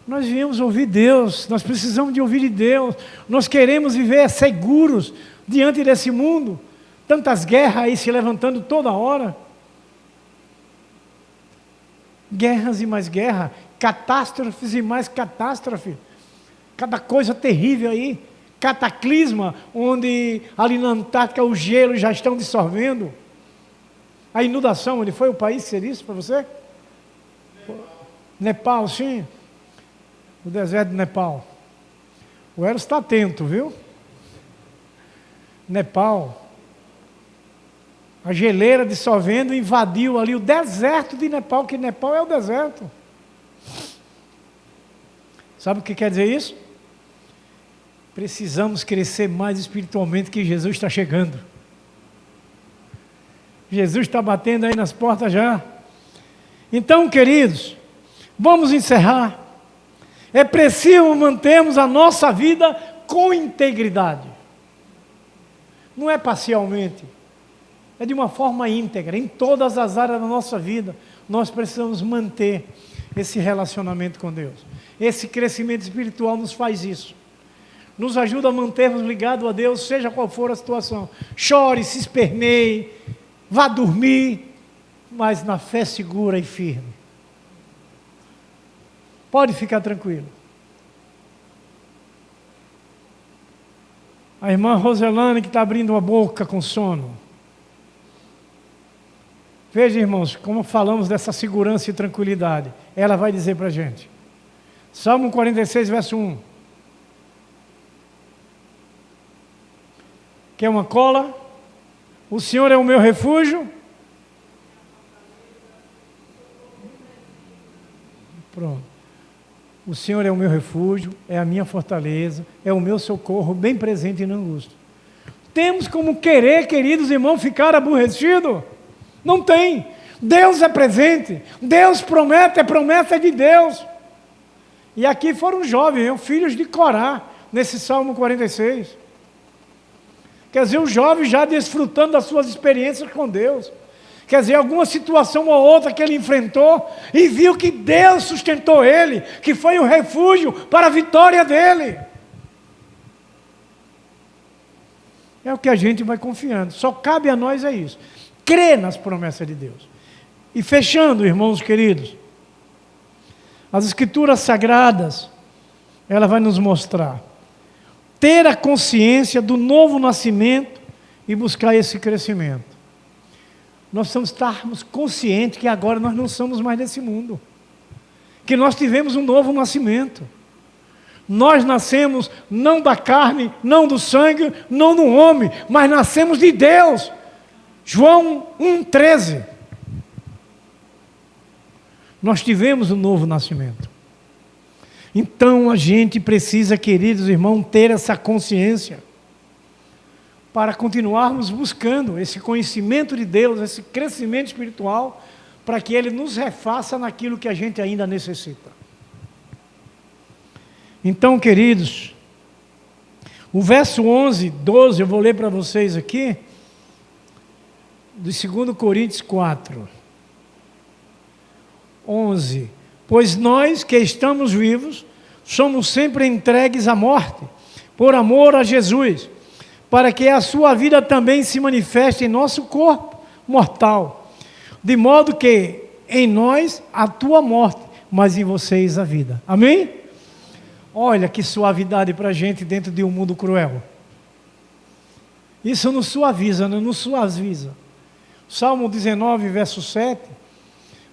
Nós viemos ouvir Deus, nós precisamos de ouvir de Deus, nós queremos viver seguros diante desse mundo, tantas guerras aí se levantando toda hora. Guerras e mais guerra, catástrofes e mais catástrofe, cada coisa terrível aí, cataclisma, onde ali na Antártica o gelo já estão dissolvendo, a inundação, onde foi o país que seria isso para você? Nepal, sim, o deserto de Nepal. O Eros está atento, viu? Nepal, a geleira dissolvendo invadiu ali o deserto de Nepal, que Nepal é o deserto. Sabe o que quer dizer isso? Precisamos crescer mais espiritualmente, que Jesus está chegando. Jesus está batendo aí nas portas já. Então, queridos, vamos encerrar. É preciso mantermos a nossa vida com integridade. Não é parcialmente. É de uma forma íntegra, em todas as áreas da nossa vida, nós precisamos manter esse relacionamento com Deus. Esse crescimento espiritual nos faz isso. Nos ajuda a mantermos ligados a Deus, seja qual for a situação. Chore, se esperneie, vá dormir, mas na fé segura e firme. Pode ficar tranquilo. A irmã Roselane que está abrindo a boca com sono. Veja, irmãos, como falamos dessa segurança e tranquilidade. Ela vai dizer para a gente. Salmo 46, verso 1. Quer uma cola? O Senhor é o meu refúgio. Pronto. O Senhor é o meu refúgio, é a minha fortaleza, é o meu socorro bem presente na angústia. Temos como querer, queridos irmãos, ficar aborrecido? Não tem. Deus é presente. Deus promete, é promessa de Deus. E aqui foram jovens, filhos de Corá, nesse Salmo 46. Quer dizer, os jovens já desfrutando das suas experiências com Deus. Quer dizer, alguma situação ou outra que ele enfrentou e viu que Deus sustentou ele, que foi o refúgio para a vitória dele. É o que a gente vai confiando. Só cabe a nós é isso. Crer nas promessas de Deus. E fechando, irmãos queridos, as Escrituras Sagradas, ela vai nos mostrar ter a consciência do novo nascimento e buscar esse crescimento. Nós precisamos estarmos conscientes que agora nós não somos mais desse mundo, que nós tivemos um novo nascimento. Nós nascemos não da carne, não do sangue, não do homem, mas nascemos de Deus. João 1,13. Nós tivemos um novo nascimento. Então a gente precisa, queridos irmãos, ter essa consciência para continuarmos buscando esse conhecimento de Deus, esse crescimento espiritual, para que Ele nos refaça naquilo que a gente ainda necessita. Então, queridos, o verso 11, 12, eu vou ler para vocês aqui, de 2 Coríntios 4, 11. Pois nós que estamos vivos, somos sempre entregues à morte, por amor a Jesus, para que a sua vida também se manifeste em nosso corpo mortal, de modo que em nós a tua morte, mas em vocês a vida. Amém? Olha que suavidade para a gente dentro de um mundo cruel. Isso nos suaviza, não nos suaviza. Salmo 19, verso 7,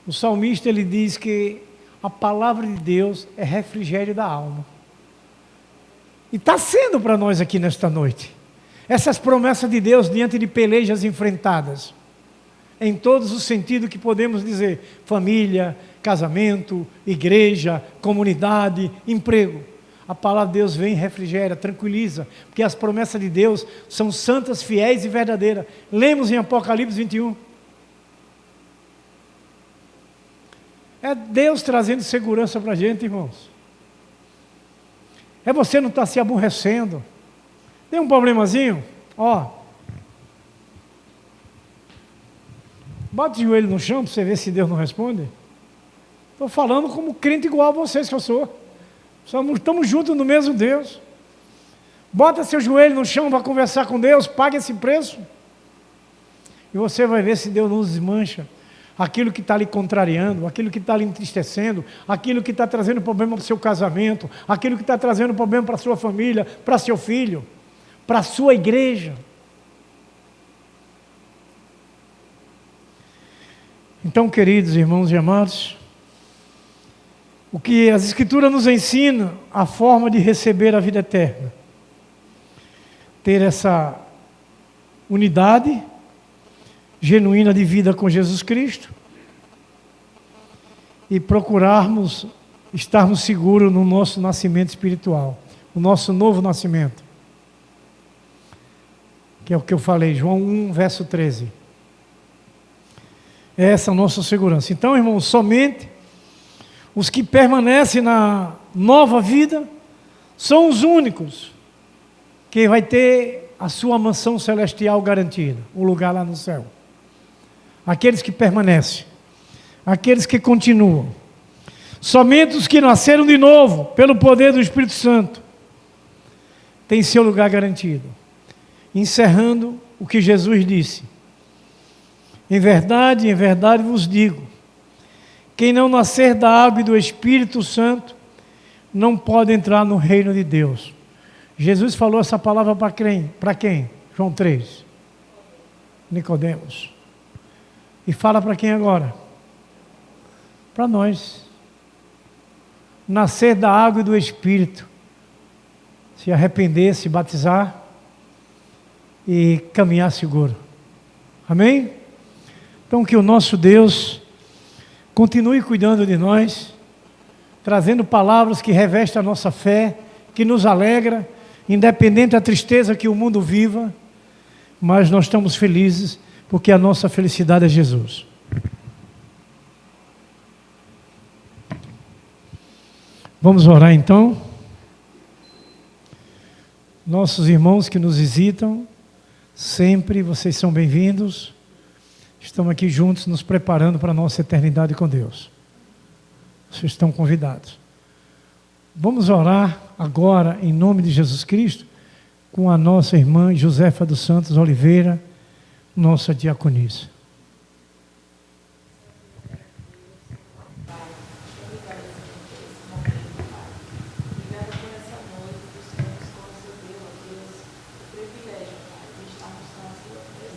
o salmista ele diz que a palavra de Deus é refrigério da alma. E está sendo para nós aqui nesta noite. Essas promessas de Deus diante de pelejas enfrentadas, em todos os sentidos que podemos dizer, família, casamento, igreja, comunidade, emprego. A palavra de Deus vem, refrigera, tranquiliza, porque as promessas de Deus são santas, fiéis e verdadeiras. Lemos em Apocalipse 21. É Deus trazendo segurança para a gente, irmãos. É você não estar se aborrecendo. Tem um problemazinho? Ó. Bate o joelho no chão para você ver se Deus não responde. Estou falando como crente igual a vocês que eu sou. Estamos juntos no mesmo Deus. Bota seu joelho no chão para conversar com Deus, pague esse preço. E você vai ver se Deus não desmancha aquilo que está lhe contrariando, aquilo que está lhe entristecendo, aquilo que está trazendo problema para o seu casamento, aquilo que está trazendo problema para a sua família, para seu filho, para a sua igreja. Então, queridos irmãos e amados, o que as Escrituras nos ensinam, a forma de receber a vida eterna. Ter essa unidade genuína de vida com Jesus Cristo e procurarmos estarmos seguros no nosso nascimento espiritual, o nosso novo nascimento. Que é o que eu falei, João 1, verso 13. É essa a nossa segurança. Então, irmãos, somente os que permanecem na nova vida são os únicos que vai ter a sua mansão celestial garantida, o lugar lá no céu. Aqueles que permanecem, aqueles que continuam. Somente os que nasceram de novo, pelo poder do Espírito Santo, têm seu lugar garantido. Encerrando o que Jesus disse: em verdade vos digo, quem não nascer da água e do Espírito Santo, não pode entrar no reino de Deus. Jesus falou essa palavra para quem? Para quem? João 3. Nicodemos. E fala para quem agora? Para nós. Nascer da água e do Espírito. Se arrepender, se batizar e caminhar seguro. Amém? Então que o nosso Deus continue cuidando de nós, trazendo palavras que revestem a nossa fé, que nos alegra, independente da tristeza que o mundo viva, mas nós estamos felizes, porque a nossa felicidade é Jesus. Vamos orar então. Nossos irmãos que nos visitam, sempre vocês são bem-vindos. Estamos aqui juntos nos preparando para a nossa eternidade com Deus. Vocês estão convidados. Vamos orar agora em nome de Jesus Cristo com a nossa irmã Josefa dos Santos Oliveira, nossa diaconisa.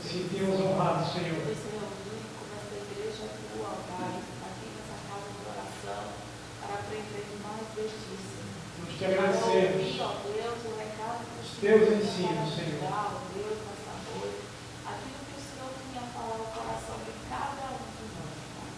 Sentimos honrados, Senhor. Nós te agradecemos. Os teus ensinos, Senhor. Aquilo que o Senhor tinha falado ao coração de cada um de nós, Pai.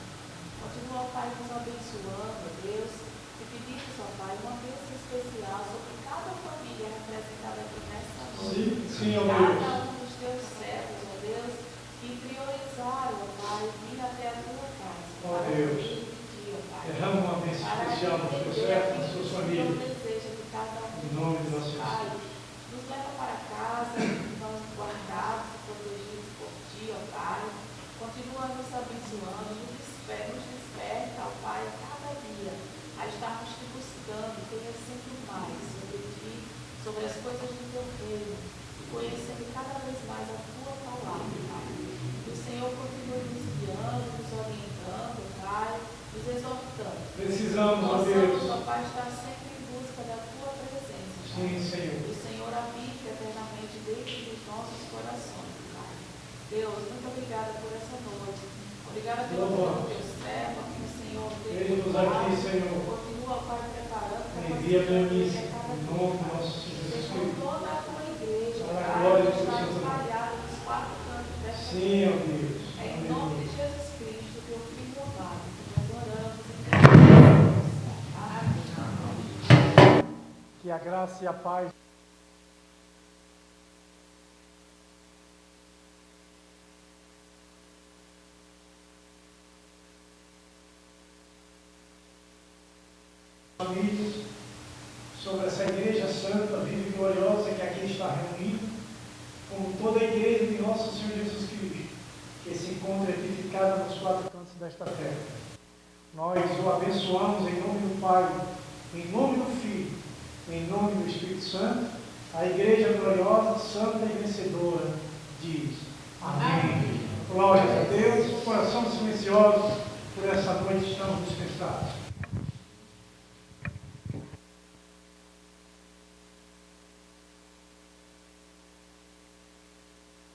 Continua, Pai, nos abençoando, Deus, e pedimos, ó Pai, uma bênção especial sobre cada família representada aqui nesta noite. Sim, ó cada Deus. um dos teus servos, ó Deus, que priorizaram, ó Pai, vir até a tua casa. Ó Deus. Derrama uma bênção especial nos teus servos, nas suas famílias. Em nome de nosso Pai, nos leva para casa, nós guardados e protegidos por Ti, ó Pai. Continua nos abençoando, nos desperta, ó Pai, cada dia, a estarmos Te buscando, conhecendo mais sobre Ti, sobre as coisas do Teu reino, e conhecendo cada vez mais a Tua palavra, Pai. Que o Senhor continue nos guiando, nos orientando, Pai, nos exortando. Precisamos, ó Nós Deus. vamos, ó Pai, estar sempre em busca da Tua presença. Sim, Senhor. Que o Senhor habite eternamente dentro dos nossos corações, Pai. Deus, muito obrigada por essa noite. Obrigada pelo teu servo, que o Senhor Veja-nos aqui, Senhor. Continua, Pai, preparando para Envia a missa em nome do nosso Senhor Jesus com Cristo. toda a tua igreja, Para a Pai, glória que do está Senhor. espalhada nos quatro cantos desta Sim, ó Deus. É em nome de Jesus Cristo, teu Filho amado, que nós oramos em Amém. a graça e a paz. Famílias, sobre essa igreja santa, viva e gloriosa que aqui está reunida, como toda a igreja de nosso Senhor Jesus Cristo, que se encontra edificada nos quatro cantos desta terra. Nós o abençoamos em nome do Pai, em nome do Filho, em nome do Espírito Santo. A igreja gloriosa, santa e vencedora diz: amém. Glória a Deus. Coração silencioso, por essa noite estamos dispensados.